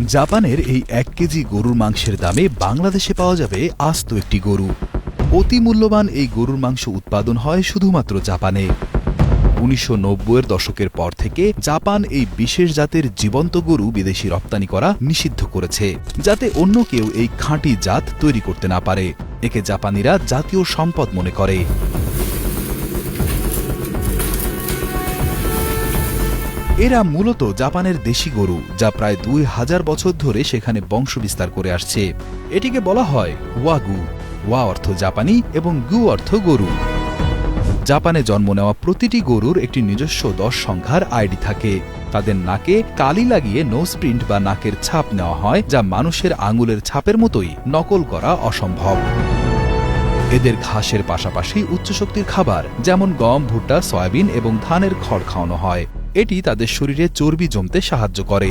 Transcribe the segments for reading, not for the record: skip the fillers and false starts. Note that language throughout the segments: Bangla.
জাপানের এই ১ কেজি গরুর মাংসের দামে বাংলাদেশে পাওয়া যাবে আস্ত একটি গরু। অতি মূল্যবান এই গরুর মাংস উৎপাদন হয় শুধুমাত্র জাপানে। ১৯৯০-এর দশকের পর থেকে জাপান এই বিশেষ জাতের জীবন্ত গরু বিদেশি রপ্তানি করা নিষিদ্ধ করেছে, যাতে অন্য কেউ এই খাঁটি জাত তৈরি করতে না পারে। একে জাপানিরা জাতীয় সম্পদ মনে করে। এরা মূলত জাপানের দেশি গরু, যা প্রায় ২০০০ বছর ধরে সেখানে বংশবিস্তার করে আসছে। এটিকে বলা হয় ওয়াগু। ওয়া অর্থ জাপানি এবং গু অর্থ গরু। জাপানে জন্ম নেওয়া প্রতিটি গরুর একটি নিজস্ব ১০ সংখ্যার আইডি থাকে। তাদের নাকে কালি লাগিয়ে নোজ প্রিন্ট বা নাকের ছাপ নেওয়া হয়, যা মানুষের আঙুলের ছাপের মতোই নকল করা অসম্ভব। এদের ঘাসের পাশাপাশি উচ্চশক্তির খাবার যেমন গম, ভুট্টা, সয়াবিন এবং ধানের খড় খাওয়ানো হয়। এটি তাদের শরীরে চর্বি জমতে সাহায্য করে।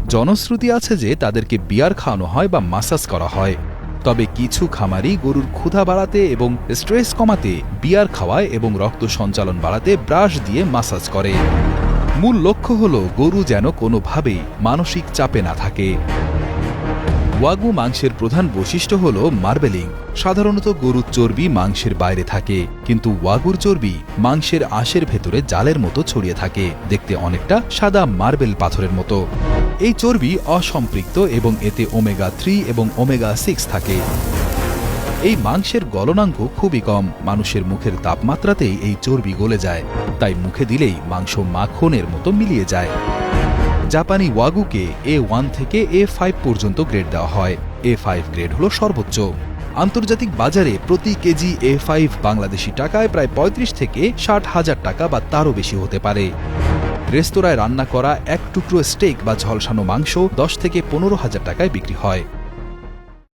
জনশ্রুতি আছে যে তাদেরকে বিয়ার খাওয়ানো হয় বা মাসাজ করা হয়। তবে কিছু খামারি গরুর ক্ষুধা বাড়াতে এবং স্ট্রেস কমাতে বিয়ার খাওয়ায় এবং রক্ত সঞ্চালন বাড়াতে ব্রাশ দিয়ে মাসাজ করে। মূল লক্ষ্য হল গরু যেন কোনোভাবেই মানসিক চাপে না থাকে। ওয়াগু মাংসের প্রধান বৈশিষ্ট্য হল মার্বেলিং। সাধারণত গরুর চর্বি মাংসের বাইরে থাকে, কিন্তু ওয়াগুর চর্বি মাংসের আঁশের ভেতরে জালের মতো ছড়িয়ে থাকে, দেখতে অনেকটা সাদা মার্বেল পাথরের মতো। এই চর্বি অসম্পৃক্ত এবং এতে ওমেগা-3 এবং ওমেগা-6 থাকে। এই মাংসের গলনাঙ্ক খুবই কম। মানুষের মুখের তাপমাত্রাতেই এই চর্বি গলে যায়, তাই মুখে দিলেই মাংস মাখনের মতো মিলিয়ে যায়। জাপানি ওয়াগুকে A1 থেকে A5 পর্যন্ত গ্রেড দেওয়া হয়। A5 গ্রেড হল সর্বোচ্চ। আন্তর্জাতিক বাজারে প্রতি কেজি A5 বাংলাদেশি টাকায় প্রায় ৩৫ থেকে ৬০,০০০ টাকা বা তারও বেশি হতে পারে। রেস্তোরাঁয় রান্না করা এক টুকরো স্টেক বা ঝলসানো মাংস ১০ থেকে ১৫,০০০ টাকায় বিক্রি হয়।